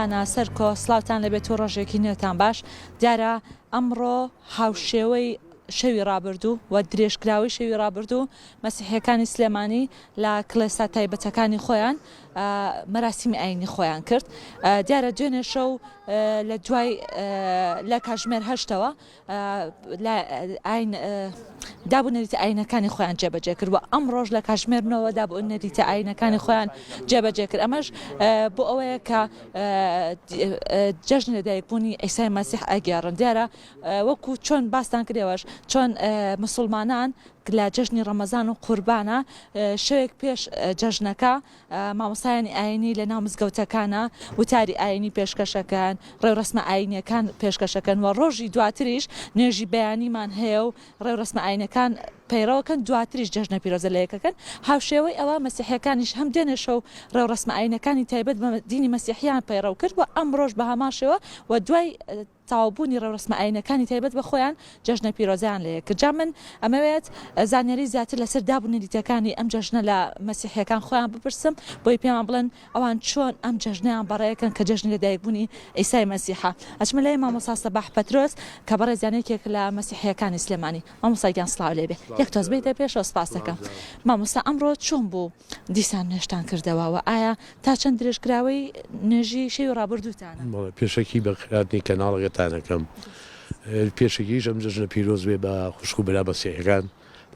کاکانە سەرکۆ سلااوان لەبێت و ڕۆژێکی نوێتان باش دیارە ئەمڕۆ هاوشێوەی شەوی ڕابردوو و درێژکراوی شەوی ڕابردوو مەسیحیەکانی سلێمانی لە کڵێسا تایبەتەکانی خۆیان مەراسیمی ئاینی خۆیان کرد دیارە دوێنێ شەو لە دوای لە کاتژمێر هەشتەوە دابوو نەریتە ئاینەکانی خۆیان جێبەجێ کرد و ئەم ڕۆژ لە کاتژمێرنەوە دابوو نەریتە ئاینەکانی خۆیان جێبەجێ کرد ئەمەش بۆ ئەوەیە کە جەژن لەدایکبوونی ئەیسای مەسیح ئەگەڕن دیارە وەکو چۆن باستان کردێەوەش چۆن مسلمانان لە جەژنی ڕەمەزان و قوربانە شەوێک پێش جەژنەکە مامۆستایانی ئاینی لە ناو مزگەوتەکانە وتاری ئاینی پێشکەشەکان ڕێوڕسمە ئاینیەکان پێشکەشەکەن و ڕۆژی دواتریش نوێژی بەیانیمان هەیە و ڕێوڕسمە ئاینەکان پەیڕەوەکەن دواتریش جەژنە پیرۆزە لە یەکەکەن هاوشێوەی ئەوە مەسیحیەکانیش هەم دێنێ شەو ڕێوڕسمە ئاینەکانی تایبەت بە دینی مەسیحیان پەیڕەو کرد و ئەم ڕۆژ بە هەماشەوە و دوای تاوابوونی ڕێوڕسمە ئاینەکانی تایبەت بە خۆیان جەژنە پیرۆزیان لەیە کە جا من ئەمەوێت زانیاری زیاتر لەسەر دابوونەریتەکانی ئەم جەژنە لە مەسیحیەکان خۆیان بپرسم بۆی پێمان بڵێن ئەوان چۆن ئەم جەژنیان بەڕێیەکەن کە جەژنی لەدایکبوونی ئەیسای مەسیحە ئەچمە لای مامۆستا سەباح پەترۆس کە بەڕێزیانێکێک لە مەسیحیەکانی سلێمانی مامۆستاگیان سڵاو لێبێ یەک تۆز بێتە پێشەوە سپاس دەکەم مامۆستا ئەمڕۆ چۆن بوو دیسان نوێژتان کردەوە و ئایا تا چەند درێژکراوەی نوێژی شەوی ڕابردووتانە پێشەکی بەخاتنی کەناڵەکەتانەکەم پێشەکیش ئەم جەژنە پیرۆز بێ بە خوشک و بەلا مەسیحیەکان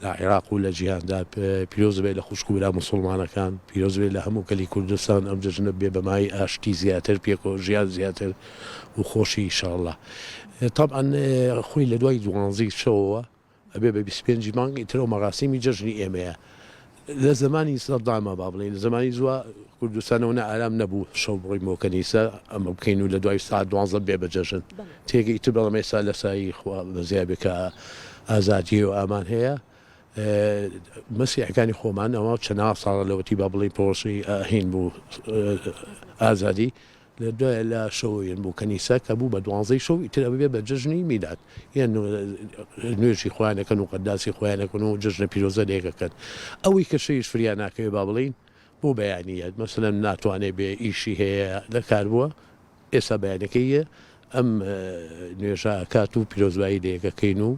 لە عێراق و لە جیهاندا پیرۆز بێ لە خوشک و بەلا موسڵمانەکان پیرۆز بێ لە هەموو کەلی کوردستان ئەم جەژنە بێ بەمای ئاشتی زیاتر پێکۆ ژیان زیاتر و خۆشی ئینشاءڵڵا طبعا خۆی لە دوای دوانزەی شەوەوە ئەبێ بە 25 مانگ ئیترەوە مەراسیمی جەژنی ئێمەیە لە زمانی سەدامە با بڵێن لە زمانی زووە کوردستانەوە ئارام نەبوو شەو بڕیمەوە کەنیسە ئەمە بکەین و لە دوای ساعت 12 بێ بە جەژن تێگە ئیتر بەڵام ئێستا لە سایی خوا بەزیابێ کە ئازادی و ئامان هەیە مەسیحەکانی خۆمان ئەوە چەند ساڵە لەوەتی با بڵێن پۆسی هین بوو ئازادی لە دوای لە شەوەیان بوو کەنیسە کە بوو بە 12 شەو ئیتر ئەبێ بە جەژنی میلاد یان نوێژی خۆیانەکەن و قەداسی خۆیانەکەن و جەژنە پیرۆزە لێکەکەن ئەوەی کە شەیش فریان ناکەوێت با بڵین بۆ بەیانیەت مەسەلەن ناتوانێت بێ ئیشی هەیە لەکار بووە ئێستا بەیانەکەیە ئەم نوێژە کات و پیرۆزبایی لێکەکەین و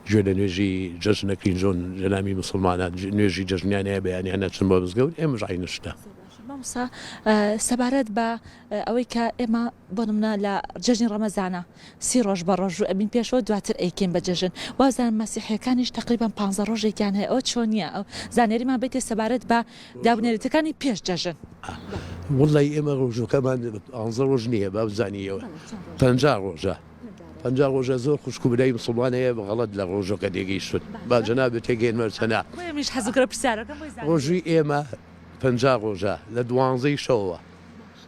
گوێ لە نوێژی جەژنەکەین جۆن لەنامی مسلمانان نوێژی جەژنیانەیە بەیانیانە چن بۆ بزگەوت ئێمەش عینشتە مامۆستا سەبارەت بە ئەوەی کە ئێمە بۆ نمونە لە جەژنی ڕەمەزانە 30 ڕۆژ بە ڕۆژ ئەبین پێشەوە دواتر ئەیکەین بە جەژن وازان مەسیحیەکانیش تقریبا 15 ڕۆژێکیان هەیە ئەو چۆن نییە ئەو زانێریمان بێتێ سەبارەت بە دابنێرێتەکانی پێش جەژن وڵی ئێمە ڕۆژەکەمان 15 ڕۆژ نییە با بزانیەوە 50 ڕۆژە 50 ڕۆژە زۆر خوشک و برای مسلمانەیە بەغەڵەت لە ڕۆژەکە دێگەیشتن با جەنابێت تێگەین مەرچەنا ڕۆژی ئێمە 50 ڕۆژە لە 12 شەوە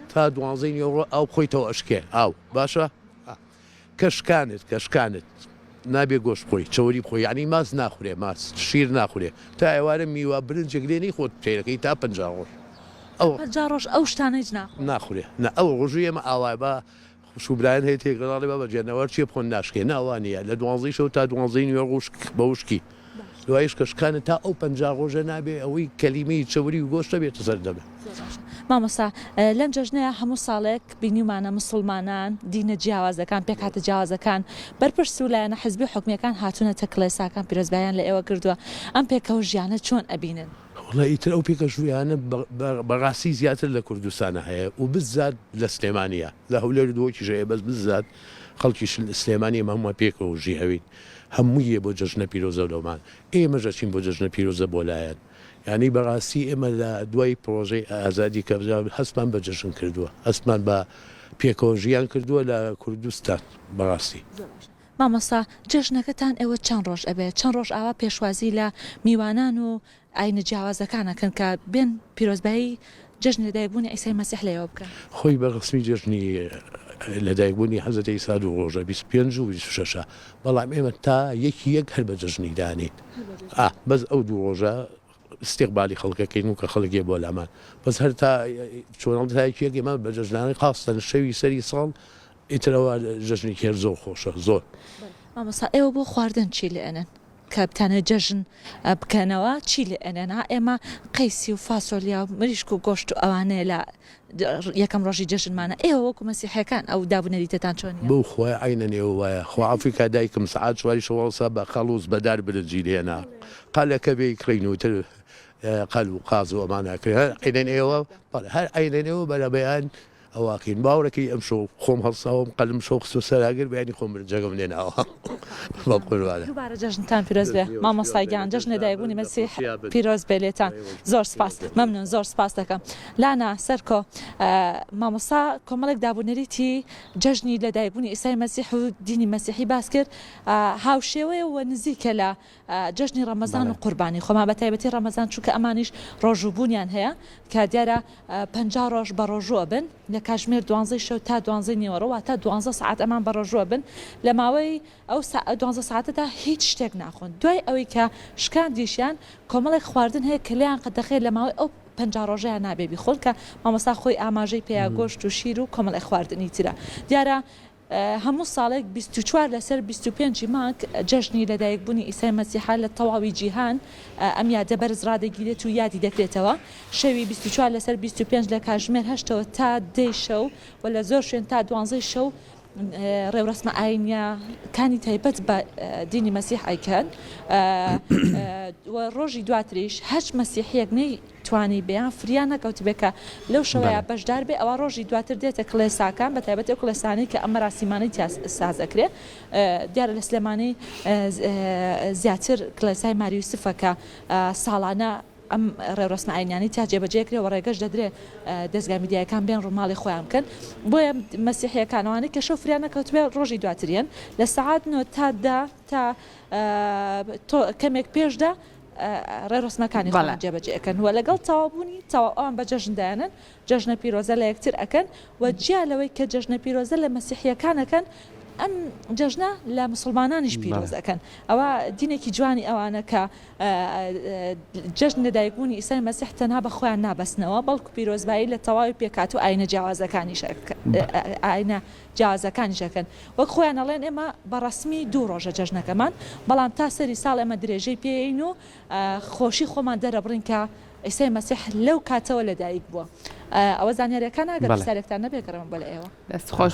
تا 12 نیوەڕۆ ئەو خۆیتەوە ئەشکێ ئاو باشە کەشکانت نابێ گۆشت خۆی چۆری بخۆی ینی ماس ناخورێ ماس شیر ناخورێ تا ئێوارە میوە برنجێک لێنی خۆت تێرەکەی تا 50 ڕۆژ ئەو ڕۆژ ئەو شتانەی ناخورێ ئەو ڕۆژی ئێمە ئاوای بە خوشوبرایان هەیە تێگەڵی بە بەجێنەوە چیە بخۆن ناشکێ ناوانە لە 12 شەو تا 12 نیوە ڕۆژ بە وشکی دوایش کەشکانە تا ئەو 50 ڕۆژە نابێ ئەوەی کەلیمەی چەوری و گۆشتە بێتە سەر دەبێت مامۆستا لەم جەژنەیە هەموو ساڵێک بینیمانە مسلمانان دینە جیاوازەکان پێکاتە جیاوازەکان بەرپرس و لایەنە حزبی حکومیەکان هاتوونەتە کڵێساکان پیرۆزبایان لە ئێوە کردووە ئەم پێکەوە ژیانە چۆن ئەبینن وڵی ئیتر ئەو پێکە ژویانە بەڕاستی زیاتر لە کوردستانە هەیە و بزات لە سلێمانیە لە هەولێر دۆکیش هەیە بەس بزات خەڵکی سلێمانی هەموو پێکەوە ژی هەوین هەموویە بۆ جەژنە پیرۆزە لەومان ئێمەش ئەچین بۆ جەژنە پیرۆزە بۆ لایەن یعنی بەڕاستی ئێمە لە دوای پرۆژەی ئازادی کە هەستمان بە جەژن کردووە هەستمان بە پێکەوە ژیان کردووە لە کوردستان بەڕاستی مامۆستا جەژنەکەتان ئێوە چەند ڕۆژ ئەبێت چەند ڕۆژ ئاوا پێشوازی لە میوانان و ئاینە جیاوازەکانەکەن کە بێن پیرۆزبایی جەژنی لەدایکبوونی ئەیسای مەسیح لەیەوە بکەن خۆی بە ڕسمی جەژنی لەدایکبوونی حەزرەتی ئیسا 2 ڕۆژە 25 و 26 بەڵام ئێمە تا یەک هەر بە جەژنی دانین بەس ئەو 2 ڕۆژە استقبالی خەڵکەکەین و کە خەڵکی بۆ لامان بەس هەر تا چۆنڵتایەکێک ئێمە بە جەژنانی خاستن شەوی سەری ساڵ ئیترەوە جەژنی کرد زۆر خۆشە زۆر مامۆستا ئێوە بۆ خواردن چی لێنن کە بتانە جەژن بکەنەوە چی لێ ئەنێنا ئێمە قەیسی و فاسۆلیا و مریشک و گۆشت و ئەوانەیە لە یەکەم ڕۆژی جەژنمانە ئێوە وەکو مەسیحەکان ئەو دابوونەریتتان چۆنیە بۆ خۆی عینە نێوە وایە خواافریکا دایکم سعات چواری شەوەسا بە خەڵوز بەدار برنجی لێنا قالەکە بێ کڕینوتر قەل و قاز و ئەمانەکرێت هەر عینەن ئێوە هەر عینەنەوە بەرەبەیان ئەواقین باوەڕێکی ئەم شۆ خۆم هەڵساوم قەلم شۆ خست و سەراگر بەیانی خۆم برنجەکەم لێناوە بە قوربانە دووبارە جەژنتان پیرۆز بێ مامۆستاگیان جەژنە دایبوونی مەسیح پیرۆز بێ لێتان زۆر سپاس مەمنون زۆر سپاس دەکەم لانا سەرکۆ مامۆستا کۆمەڵێک دابوونەریتی جەژنی لە دایبوونی ئیسای مەسیح و دینی مەسیحی باس کرد هاوشێوەیە و نزیکە لە جەژنی ڕەمەزان و قوربانی خۆمان بە تایبەتی ڕەمەزان چونکە ئەمانیش ڕۆژوبوونیان هەیە کە دیارە 50 ڕۆژ بە ڕۆژوە بن لە کاژمێر 12 شەو تا 12 نیوەڕەوە تا 12 ساعت ئەمان بە ڕۆژوە بن لە ماوەی ئەو 12 ساعتەدا هیچ شتێک ناخۆن دوای ئەوەی کە شکاندیشیان کۆمەڵێک خواردن هەیە کە لیان قەدەخێت لە ماوەی ئەو 50 ڕۆژەیان نابێبی خۆن کە مامۆستا خۆی ئاماژەی پێیا گۆشت و شیر و کۆمەڵی خواردنی ترە دیارە هەموو ساڵێک 24 لەسەر 25 مانگ جەژنی لەدایکبوونی ئیسای مەسیحا لە تەواوی جیهان ئەم یادە بەرز ڕادەگیرێت و یادی دەکرێتەوە شەوی 24 لەسەر 25 لە کاژمێر هەشتەوە تا 10 شەو و لە زۆر شوێن تا 12 شەو ڕێوڕسمە ئاینیەکانی تایبەت بە دینی مەسیح ئایکەن ڕۆژی دواتریش هەچ مەسیحیەک توانی بیان فریان نەکەوت بێکە لەو شەوەیە بەشدار بێ ئەوە ڕۆژی دواتر دێتە کڵێساکان بە تایبەت ئەو کڵێسانی کە ئەم مەراسیمانەی سازەکرێت دیارە لە سلێمانی زیاتر کڵێسای ماریوسفە کە ساڵانە ئەم ڕێوڕسمە ئاینیانی تا جێبەجێکرێەوە ڕێگەش دەدرێت دەستگای میدیاکان بێن ڕووماڵی خۆیان بکەن بۆیە مەسیحیەکانەوەی کە شەو فریان نەکەوت بێ ڕۆژی دواتریان لە سەعات 9 تا کەمێک پێشدا ڕێڕسمەکانی خۆیان جێبەجێەکەن و لەگەڵ تەوابوونی ئەوان بە جەژندایەنن جەژنە پیرۆزە لە یەکتر ئەکەن و جیا لەوەی کە جەژنە پیرۆزە لە مەسیحیەکانەکەن ئەم جەژنە لە مسلمانانیش پیرۆزەکەن ئەوە دینێکی جوانی ئەوانە کە جەژن لەدایکبوونی ئیسای مەسیح تەنها بە خۆیان نابەستنەوە بەڵکو پیرۆزبایی لە تەواوی پێکات و ئاینە جیاوازەکانیشەکەن وەک خۆیان ئەڵێن ئێمە بەڕەسمی 2 ڕۆژە جەژنەکەمان بەڵام تا سەری ساڵ ئێمە درێژەی پێین و خۆشی خۆمان دەرەبڕین کە ئیسای مەسیح لەو کاتەوە لەدایک بووە ئەوە زانیاریەکان ئەگەر سەرێکتان نەبێکەڕەوە بە لە ئێوە دەست خۆش